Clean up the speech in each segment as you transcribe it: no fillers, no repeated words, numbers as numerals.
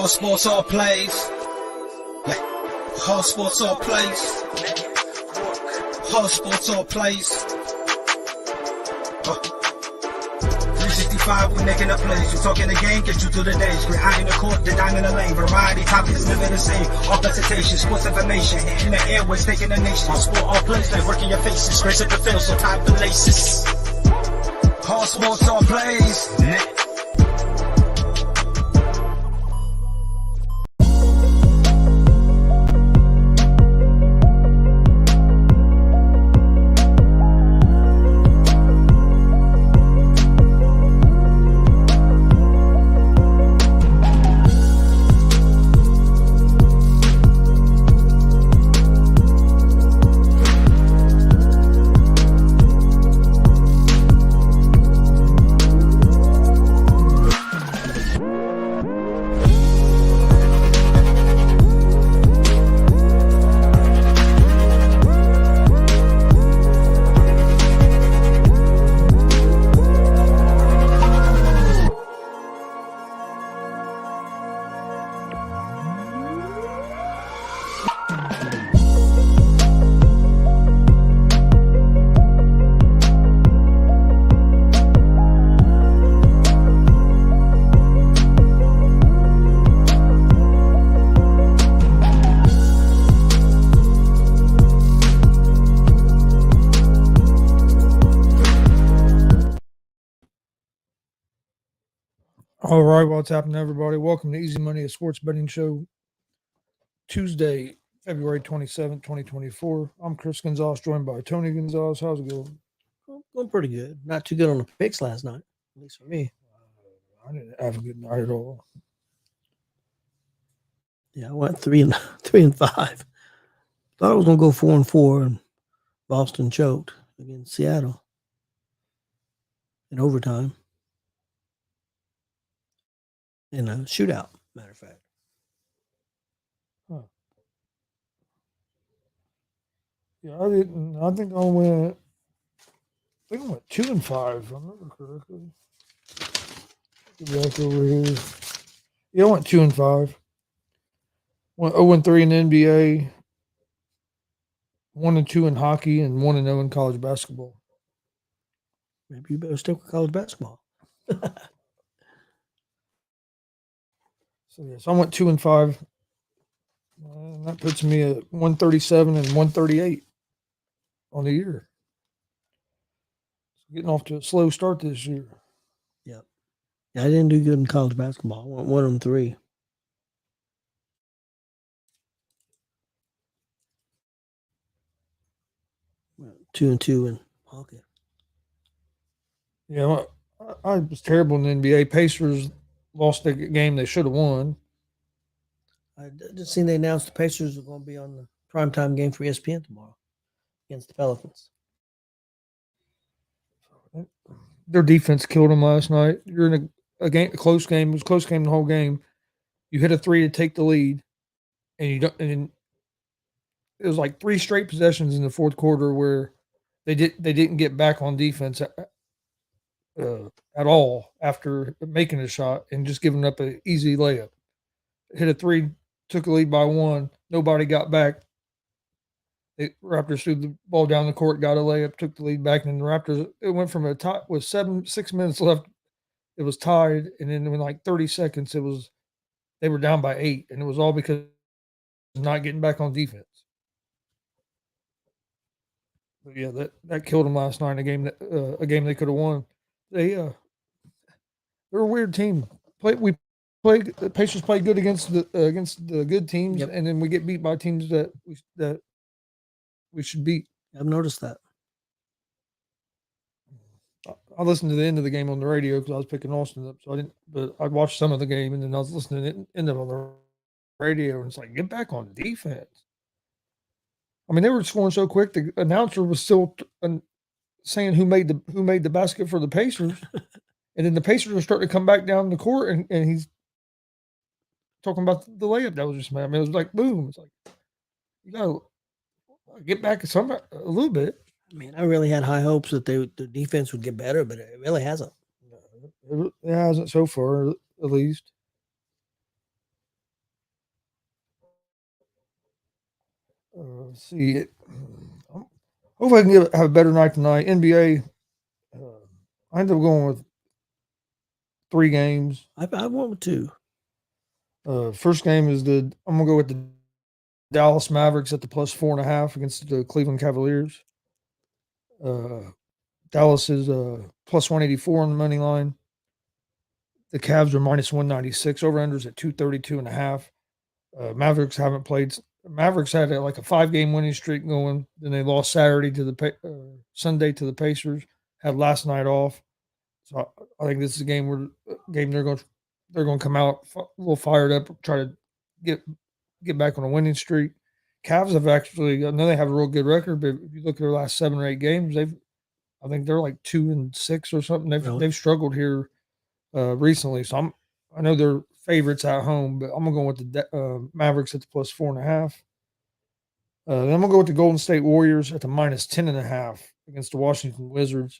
All sports, all plays. Yeah. All sports, all plays. All sports, all plays. 365, we making a place. You talking the game, get you through the days. We're high in the court, the dime in the lane. Variety topics, living the same. All presentation, sports information. In the airways, taking the nation. All sport, all plays, they work in your faces. Grace at the field, so tie the laces. All sports, all plays. All right, what's happening, everybody? Welcome to Easy Money, a sports betting show. Tuesday, February 27th, 2024. I'm Chris Gonzalez, joined by Tony Gonzalez. How's it going? Going pretty good. Not too good on the picks last night, at least for me. I didn't have a good night at all. Yeah, I went 3 and 5. Thought I was gonna go 4-4, and Boston choked against Seattle in overtime. In a shootout, matter of fact. Huh. Yeah, I didn't. I think I went 2 and 5, if I remember correctly. Get back over here. Yeah, I went 2 and 5. Went 0 and 3 in the NBA, 1 and 2 in hockey, and 1 and 0 in college basketball. Maybe you better stick with college basketball. So yes, I went 2 and 5. And that puts me at 137 and 138 on the year. So getting off to a slow start this year. Yep. Yeah, I didn't do good in college basketball. I went 1 and 3. Well, 2 and 2 in hockey. Yeah, I was terrible in the NBA. Pacers lost the game they should have won. I just seen they announced the Pacers are going to be on the primetime game for ESPN tomorrow against the Pelicans. Their defense killed them last night. You're in a close game. It was a close game the whole game. You hit a 3 to take the lead, and you don't. And it was like 3 straight possessions in the fourth quarter where they didn't get back on defense at all after making a shot and just giving up an easy layup. Hit a 3, took a lead by 1. Nobody got back. The Raptors threw the ball down the court, got a layup, took the lead back, and the Raptors, it went from a tie with 6 minutes left. It was tied, and then in like 30 seconds, they were down by 8, and it was all because of not getting back on defense. But yeah, that killed them last night in a game they could have won. They're a weird team. The Pacers play good against the good teams, Yep. And then we get beat by teams that we should beat. I've noticed that. I listened to the end of the game on the radio because I was picking Austin up, so I didn't. But I watched some of the game, and then I was listening to the end of it on the radio, and it's like, get back on defense. I mean, they were scoring so quick. The announcer was still saying who made the basket for the Pacers, and then the Pacers were starting to come back down the court, and he's talking about the layup that was just made. I mean, it was like boom. It's like you gotta get back a little bit. I mean, I really had high hopes that the defense would get better, but it really hasn't. It hasn't so far, at least. See it. Hopefully, I can have a better night tonight. NBA. I ended up going with 3 games. I went with 2. First game is I'm gonna go with the Dallas Mavericks at the plus 4.5 against the Cleveland Cavaliers. Dallas is plus 184 on the money line. The Cavs are minus 196. Over unders at 232.5. Mavericks haven't played. Mavericks had like a 5-game winning streak going. Then they lost Saturday to the Sunday to the Pacers. Had last night off. So I think this is a game they're going to come out a little fired up, try to get back on a winning streak. Cavs have actually, I know they have a real good record, but if you look at their last 7 or 8 games, I think they're like 2-6 or something. They've struggled here recently. So I know they're favorites at home, but I'm gonna go with the Mavericks at the plus 4.5. Then I'm gonna go with the Golden State Warriors at the minus 10.5 against the Washington Wizards.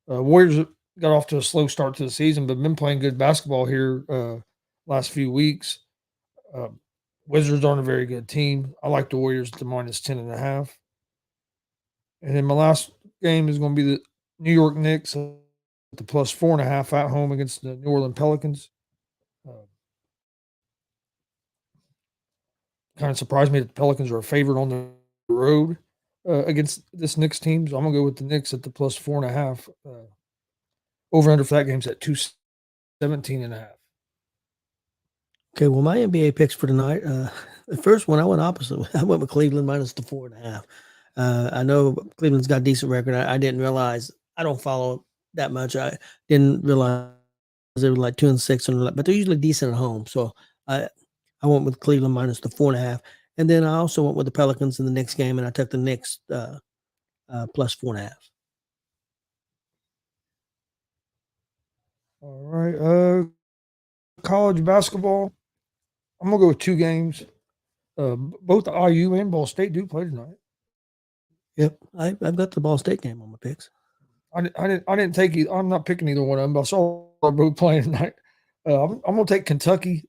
Warriors got off to a slow start to the season, but been playing good basketball here last few weeks. Wizards aren't a very good team. I like the Warriors at the minus 10.5. And then my last game is going to be the New York Knicks at the plus 4.5 at home against the New Orleans Pelicans. Kind of surprised me that the Pelicans are a favorite on the road against this Knicks team. So I'm going to go with the Knicks at the plus 4.5. Over under for that game's at 217.5. Okay, well, my NBA picks for tonight. The first one I went opposite. I went with Cleveland minus the 4.5. I know Cleveland's got a decent record. I didn't realize. I don't follow that much. I didn't realize they were like 2-6, but they're usually decent at home. So I went with Cleveland minus the 4.5, and then I also went with the Pelicans in the next game, and I took the Knicks plus 4.5. All right. College basketball. I'm gonna go with 2 games. Both the IU and Ball State do play tonight. Yep, I've got the Ball State game on my picks. I didn't take either. I'm not picking either one of them, but I saw they're both playing tonight. I'm gonna take Kentucky,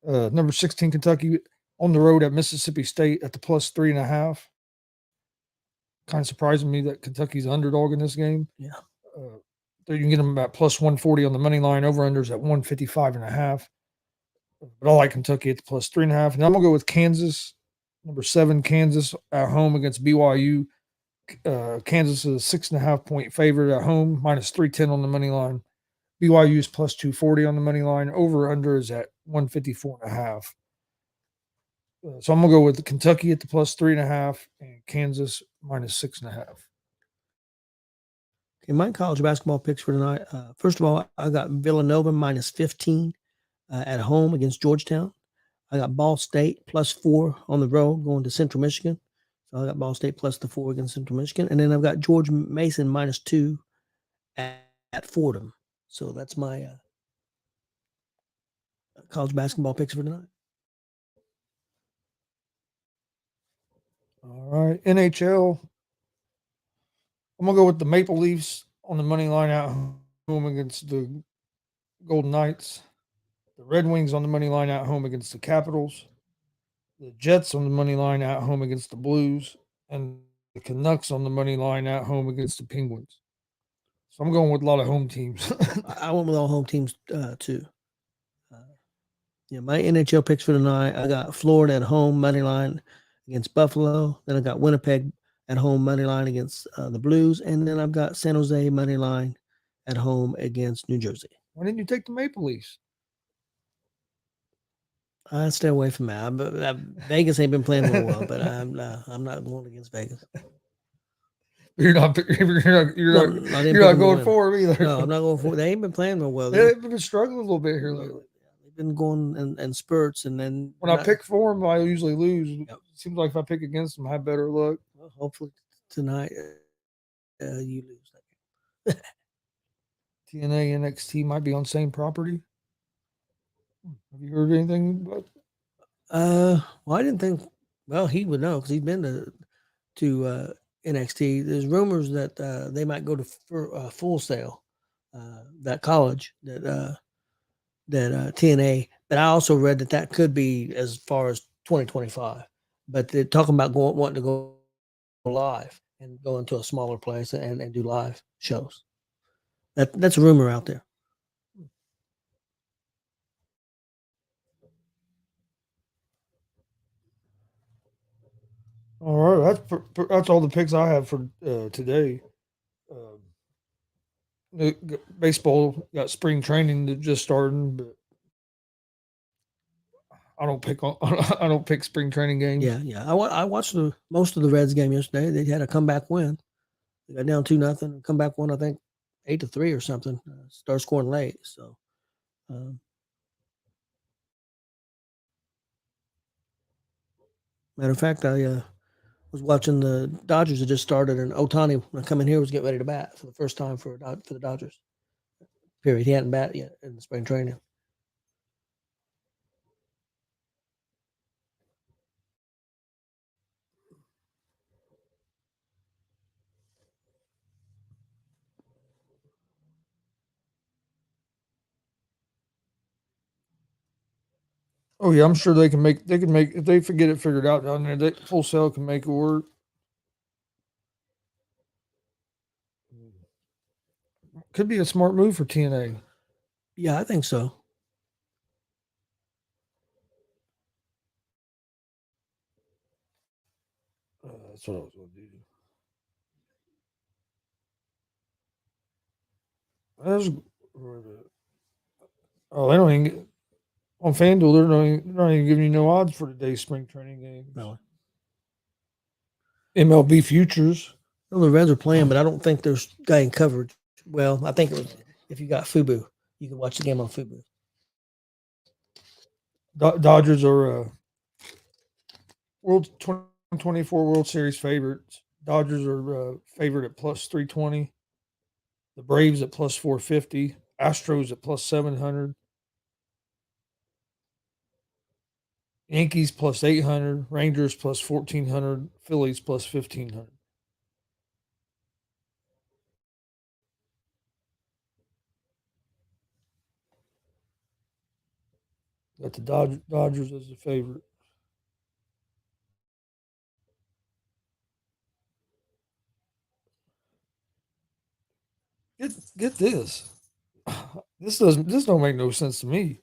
number 16 Kentucky on the road at Mississippi State at the plus 3.5. Kind of surprising me that Kentucky's underdog in this game. Yeah. You can get them about plus 140 on the money line. Over unders at 155.5. But I like Kentucky at the plus 3.5. And I'm gonna go with Kansas, number 7 Kansas at home against BYU. Kansas is a 6.5 point favorite at home, minus 310 on the money line. BYU is plus 240 on the money line. Over under is at 154.5. So I'm gonna go with Kentucky at the plus 3.5 and Kansas minus 6.5. Okay, my college basketball picks for tonight. First of all, I got Villanova minus 15 at home against Georgetown. I got Ball State plus 4 on the road going to Central Michigan. So I got Ball State plus the 4 against Central Michigan. And then I've got George Mason minus 2 at Fordham. So that's my college basketball picks for tonight. All right, NHL. I'm gonna go with the Maple Leafs on the money line at home against the Golden Knights. The Red Wings on the money line at home against the Capitals. The Jets on the money line at home against the Blues. And the Canucks on the money line at home against the Penguins. So I'm going with a lot of home teams. I went with all home teams too. My NHL picks for tonight. I got Florida at home money line against Buffalo. Then I got Winnipeg at home money line against the Blues, and then I've got San Jose money line at home against New Jersey. Why didn't you take the Maple Leafs? I stay away from that. Vegas ain't been playing real well, but I'm not going against Vegas. You're not going for them either. No, I'm not going for. They ain't been playing real well. They've been struggling a little bit here lately. They've been going in spurts, and then when I pick for them, I usually lose. Yep. It seems like if I pick against them, I have better luck. Well, hopefully tonight you lose. TNA NXT might be on same property. Have you heard anything about? Well, I didn't think. Well, he would know because he's been to NXT. There's rumors that they might go to Full Sail, that college that TNA. But I also read that could be as far as 2025. but they're talking about wanting to go live and go into a smaller place and do live shows. That's a rumor out there. All right, that's all the picks I have for today. Um, baseball got spring training that just starting, but I don't pick on I don't pick spring training games. Yeah. I watched most of the Reds game yesterday. They had a comeback win. They got down 2-0. Comeback win, I think 8-3 or something. Start scoring late. So, um, matter of fact, I was watching the Dodgers that just started, and Otani, when I come in here, was getting ready to bat for the first time for the Dodgers. Period. He hadn't batted yet in the spring training. Oh yeah, I'm sure they can make if they forget it figured out down there. They Full Sail can make it work. Could be a smart move for TNA. Yeah, I think so. That's what I was going to do. That's, oh, they don't even get, on FanDuel. They're not even giving you no odds for today's spring training games. Really. MLB futures. Well, the Reds are playing, but I don't think there's getting coverage. Well, I think it was if you got Fubu, you can watch the game on Fubu. Dodgers are World 2024 World Series favorites. Dodgers are favored at plus 320. The Braves at plus 450. Astros at plus 700. Yankees plus 800. Rangers plus 1400. Phillies plus 1500. Got the Dodgers as a favorite. Get this. This don't make no sense to me.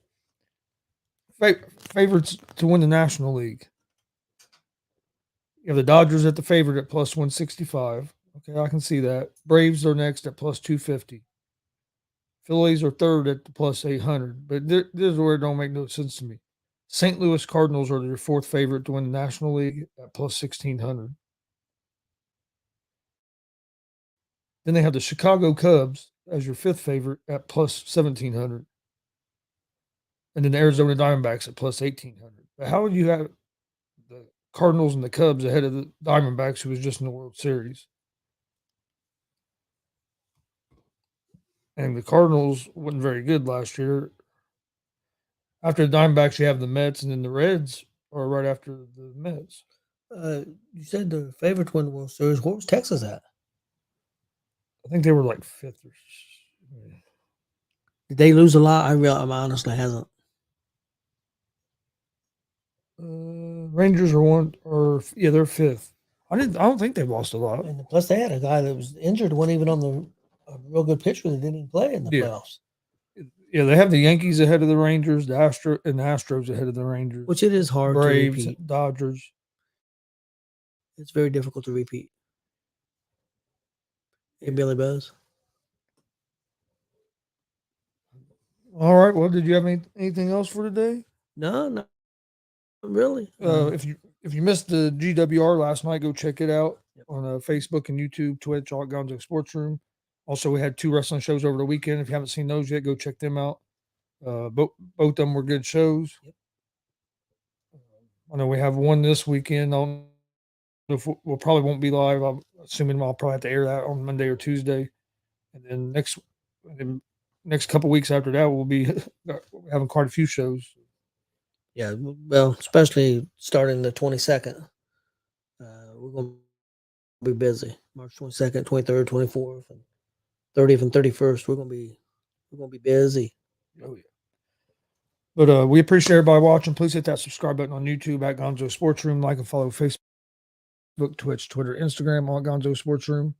Favorites to win the National League. You have the Dodgers at the favorite at plus 165. Okay, I can see that. Braves are next at plus 250. Phillies are third at the plus 800. But this is where it don't make no sense to me. St. Louis Cardinals are their fourth favorite to win the National League at plus 1600. Then they have the Chicago Cubs as your fifth favorite at plus 1700. And then the Arizona Diamondbacks at plus 1800. But how would you have the Cardinals and the Cubs ahead of the Diamondbacks, who was just in the World Series? And the Cardinals wasn't very good last year. After the Diamondbacks, you have the Mets, and then the Reds are right after the Mets. You said the favorite to win the World Series. Where was Texas at? I think they were like fifth. Did they lose a lot? I honestly hasn't. Rangers are they're fifth. I don't think they've lost a lot. And plus, they had a guy that was injured, wasn't even on a real good pitcher that didn't even play in the playoffs. Yeah, they have the Yankees ahead of the Rangers, the Astros ahead of the Rangers. Which it is hard Braves, to repeat. Dodgers. It's very difficult to repeat. Hey, Billy Buzz. All right. Well, did you have anything else for today? No, not really. If you missed the GWR last night, go check it out on Facebook and YouTube, Twitch, all at Gonzo Sports Room. Also, we had 2 wrestling shows over the weekend. If you haven't seen those yet, go check them out. Both of them were good shows. Yep. I know we have one this weekend. I don't know if we'll probably won't be live. I'm assuming I'll probably have to air that on Monday or Tuesday. And then next couple weeks after that, we'll be having quite a few shows. Yeah, well, especially starting the 22nd. We're going to be busy. March 22nd, 23rd, 24th, and 30th and 31st. We're going to be busy. Oh yeah. But we appreciate everybody watching. Please hit that subscribe button on YouTube at Gonzo Sports Room. Like and follow Facebook, Twitch, Twitter, Instagram on Gonzo Sports Room.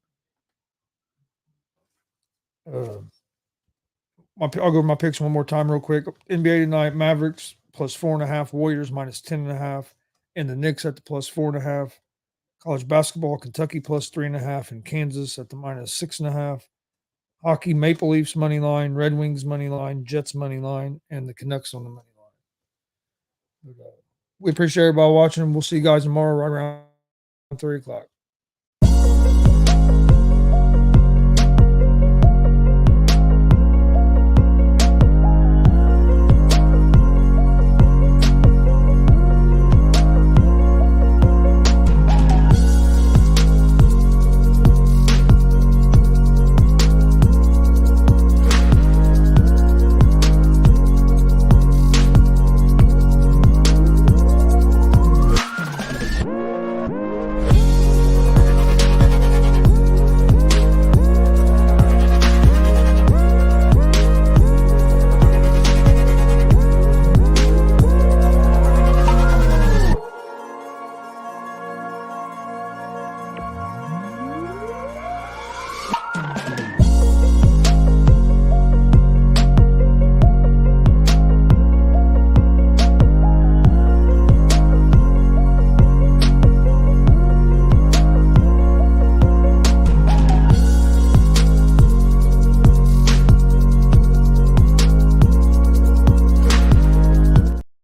I'll go over my picks one more time real quick. NBA tonight, Mavericks plus 4.5, Warriors minus 10.5, and the Knicks at the plus 4.5. College basketball, Kentucky plus 3.5, and Kansas at the minus 6.5. Hockey, Maple Leafs money line, Red Wings money line, Jets money line, and the Canucks on the money line. We appreciate everybody watching. We'll see you guys tomorrow right around 3 o'clock.